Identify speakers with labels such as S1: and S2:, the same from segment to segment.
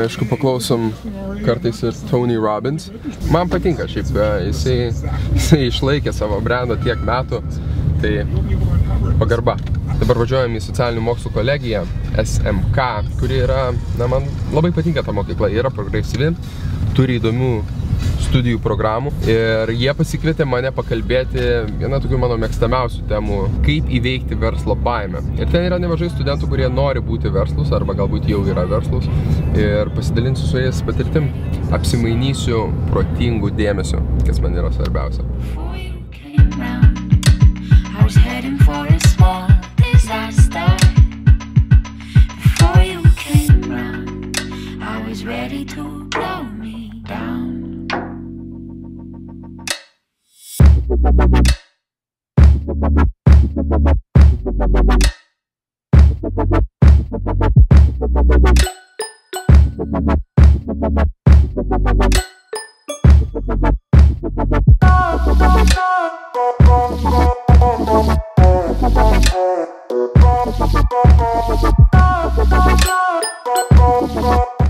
S1: aišku, paklausom kartais ir Tony Robbins. Man patinka šiaip, jisai išlaikė savo brandą tiek metų, tai pagarba. Dabar važiuojam į socialinių mokslų kolegiją SMK, kuri yra, man labai patinka ta mokykla, yra progresyvi, turi įdomių studijų programų ir jie pasikvietė mane pakalbėti vieną tokių mano mėgstamiausių temų, kaip įveikti verslo baimę. Ir ten yra nemažai studentų, kurie nori būti verslus arba galbūt jau yra verslus ir pasidalinsiu su jais patirtim, apsimainysiu protingų dėmesio, kas man yra svarbiausia.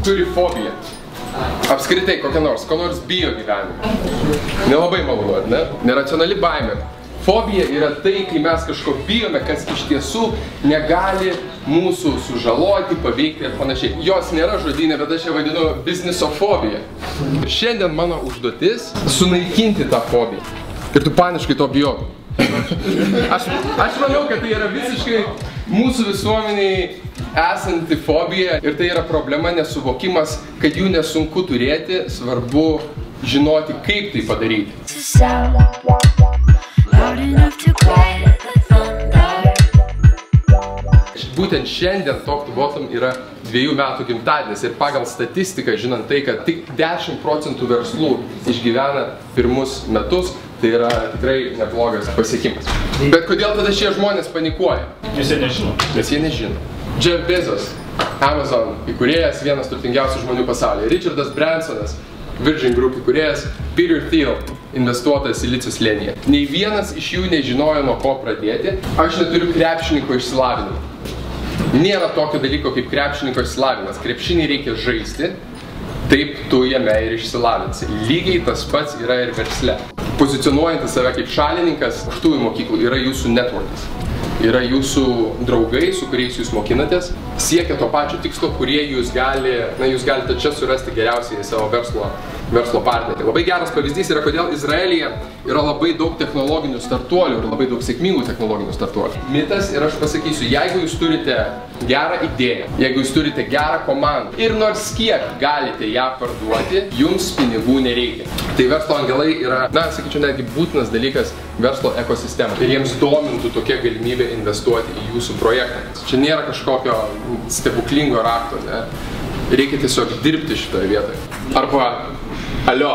S1: Turi fobiją. Apskritai kokią nors, ko nors bijo gyvenime. Nelabai malonu, ne? Neracionali baimė. Fobija yra tai, kai mes kažko bijome, kas iš tiesų negali mūsų sužaloti, paveikti ir panašiai. Jos nėra žodyne, bet aš ją vadinu biznisofobija. Šiandien mano užduotis sunaikinti tą fobiją. Ir tu paniškai to bijok. Aš manau, kad tai yra visiškai mūsų visuomeniai esanti fobija ir tai yra problema, nesuvokimas, kad jų nesunku turėti, svarbu žinoti, kaip tai padaryti. Būtent šiandien Talk to Bottom yra 2 metų gimtadienis ir pagal statistiką, žinant tai, kad tik 10% verslų išgyvena pirmus metus, tai yra tikrai neblogas pasiekimas. Bet kodėl tada šie žmonės panikuoja?
S2: Nes jie nežino.
S1: Nes jie nežino. Jeff Bezos, Amazon įkūrėjas, vienas turtingiausių žmonių pasaulyje. Richardas Bransonas, Virgin Group įkūrėjas, Peter Thiel, investuotojas Silicio slėnyje. Nei vienas iš jų nežinojo, nuo ko pradėti. Aš neturiu krepšininko išsilavinimo. Nėra tokio dalyko kaip krepšininko išsilavinimas. Krepšinį reikia žaisti, taip tu jame ir išsilavinsi. Lygiai tas pats yra ir versle. Pozicionuojantis save kaip šalininkas aukštųjų mokyklų yra jūsų networkas. Yra jūsų draugai, su kuriais jūs mokinatės, siekia to pačio tikslo, kurie jūs galite čia surasti geriausiai savo verslo partnerį. Labai geras pavyzdys yra, kodėl Izraelyje yra labai daug technologinių startuolių ir labai daug sėkmingų technologinių startuolių. Mitas ir aš pasakysiu, jeigu jūs turite gerą idėją, jeigu jūs turite gerą komandą ir nors kiek galite ją parduoti, jums pinigų nereikia. Tai verslo angelai yra, sakyčiau, netgi būtinas dalykas verslo ekosistemą. Ir jiems domintų tokia galimybė investuoti į jūsų projektą. Čia nėra kažkokio stebuklingo rakto, ne? Reikia tiesiog dirbti šitoje vietoje. Arba, alio,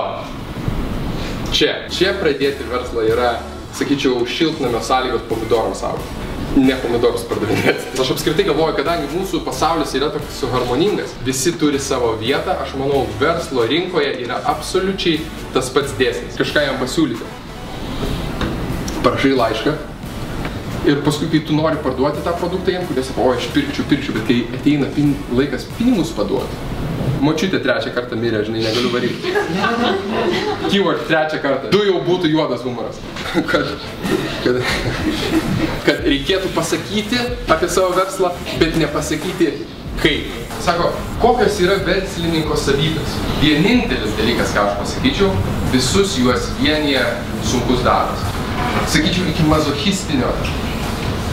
S1: čia pradėti verslą yra, sakyčiau, šiltnamio sąlygos pomidorams augti. Ne pomidorus pardavinėti. Aš apskritai galvoju, kadangi mūsų pasaulis yra toks harmoningas, visi turi savo vietą, aš manau, verslo rinkoje yra absoliučiai tas pats dėsnis. Kažką jam pasiūlyti. Parašai laišką ir paskui, kai tu nori parduoti tą produktą jam, kurie sako, o aš pirkčiau, bet kai ateina laikas pinigus paduoti. Močiutė 3 kartą mirė, žinai, negaliu varyti. Keyword 3 kartą. Tu jau būtų juodas humoras. Kad reikėtų pasakyti apie savo verslą, bet nepasakyti kaip. Sako, kokios yra verslininko savybės? Vienintelis dalykas, ką aš pasakyčiau, visus juos vienyje sunkus darbas. Sakyčiau, iki mazochistinio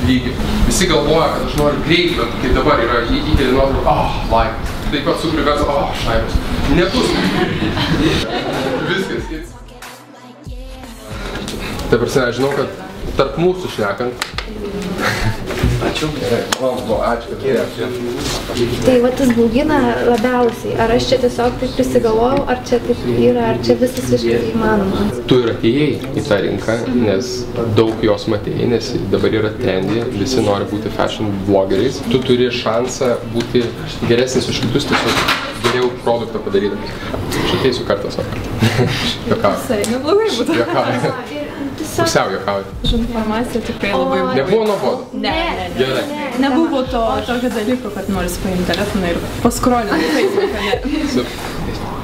S1: lygio. Visi galvoja, kad aš noriu greitai, bet kai dabar yra įkeli nuotrauką, laikas. Taip pat sukuriu verslą, šnaibas. Nebus. Viskas. Taip prasme, aš žinau, kad tarp mūsų šnekant. Ačiū. Gerai, ačiū.
S3: Tai va tas baugina labiausiai. Ar aš čia tiesiog taip prisigalvojau, ar čia taip yra, ar čia visas visiškai įmanoma?
S1: Tu ir atėjai į tą rinką, nes daug jos matėjai, nes dabar yra trendy, visi nori būti fashion blogeriais. Tu turi šansą būti geresnis už kitus, tiesiog geriau produktą padaryti. Aš ateisiu kartą savo kartą.
S3: Visai neblogai būtų.
S1: Ir Pusiau juokauju.
S2: Už informaciją tikrai labai buvo.
S1: Nebuvo nuobodu?
S2: Ne.
S1: Gerai.
S2: Nebuvo tokio dalyko, kad nors paimti telefoną ir paskrolinti Facebooką, ne.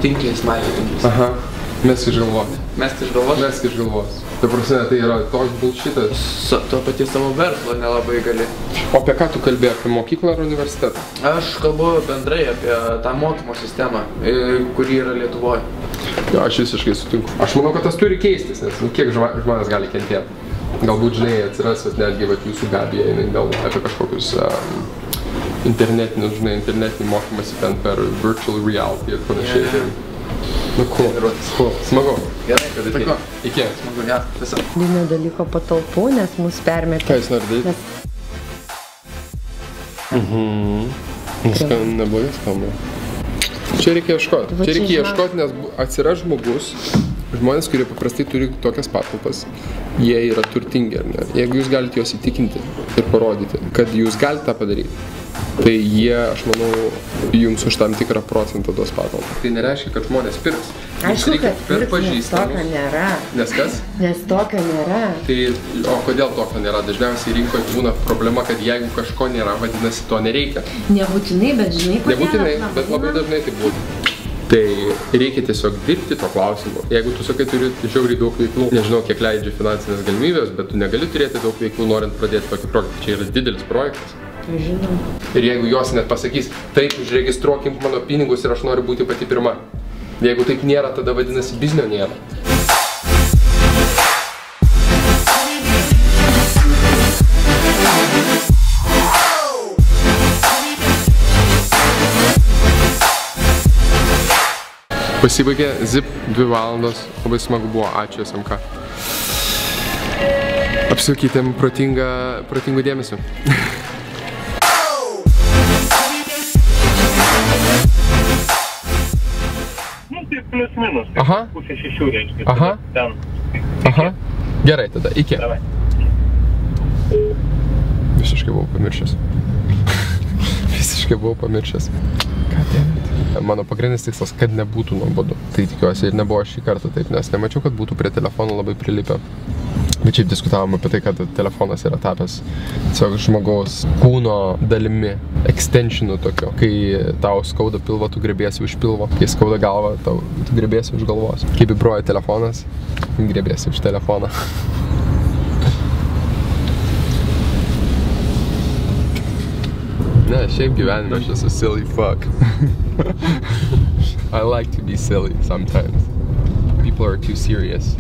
S4: Tinkliais, marketingais.
S1: Aha. Mes iš galvos.
S4: Mes iš galvos?
S1: Mes iš galvos. Ta prasme, tai yra toks bullshitas.
S4: Tuo paties savo verslo nelabai gali.
S1: O apie ką tu kalbėjai? Apie mokyklą ar universitetą?
S4: Aš kalbu bendrai apie tą mokymo sistemą, kuri yra Lietuvoje.
S1: Jo, aš visiškai sutinku. Aš manau, kad tas turi keistis, nes kiek žmonės gali kentėti. Galbūt, žinai, atsiras netgi jūsų Gabija, jinai galvo apie kažkokius internetinius, žinai, internetinį mokymąsi ten per virtual reality ir panašiai. Nu, cool. Smagu.
S4: Gerai,
S1: kad
S4: atėjo.
S1: Iki.
S4: Smagu, ja, tiesiog.
S5: Vidinio dalyko patalpų, nes mus permetė.
S1: Ką jūs nori daryti? Neblogai skamba. Čia reikia ieškoti. Čia reikia ieškoti, nes atsiras žmonės, kurie paprastai turi tokias patalpas, jie yra turtingi, ar ne? Jeigu jūs galite juos įtikinti ir parodyti, kad jūs galite tą padaryti, tai jie, aš manau, jums už tam tikrą procentą duos patalpą. Tai nereiškia, kad žmonės pirks.
S5: Aišku, kad pirks, nes tokio nėra.
S1: Nes kas?
S5: Nes tokio nėra.
S1: Tai, o kodėl tokio nėra? Dažniausiai rinkoje būna problema, kad jeigu kažko nėra, vadinasi, to nereikia.
S5: Nebūtinai, bet žinai, kodėl.
S1: Nebūtinai, bet labai dažnai tai būtų. Tai reikia tiesiog dirbti to klausimu. Jeigu tu sakai, turi žiauriai daug veiklų, nežinau, kiek leidžia finansinės galimybės, bet tu negali turėti daug veiklų, norint pradėti tokį projektą. Čia yra didelis projektas.
S5: Žinau.
S1: Ir jeigu jos net pasakys, taip, užregistruokim mano pinigus ir aš noriu būti pati pirma. Jeigu taip nėra, tada vadinasi, biznio nėra. Pasibaigė ZIP 2 valandos, labai smagu buvo, ačiū SMK. Apsikeitėm protingų dėmesių.
S6: Nu, tai plius minus.
S1: Aha.
S6: Pusė 6 reiškia.
S1: Aha.
S6: Ten.
S1: Aha. Gerai tada, iki.
S6: Davai.
S1: Visiškai buvau pamiršęs. Visiškai buvau pamiršęs. Ką dėmėt? Mano pagrindinis tikslas, kad nebūtų nuobodu. Tai tikiuosi ir nebuvo šį kartą taip, nes nemačiau, kad būtų prie telefono labai prilipę. Bet šiaip diskutavom apie tai, kad telefonas yra tapęs tiesiog žmogaus kūno dalimi, extensionu tokio. Kai tau skauda pilvą, tu griebiesi už pilvo. Kai skauda galvą, tu griebiesi už galvos. Kai vibruoja telefonas, griebiesi už telefoną. Ne, šiaip gyvenime aš esu silly fuck. I like to be silly sometimes. People are too serious.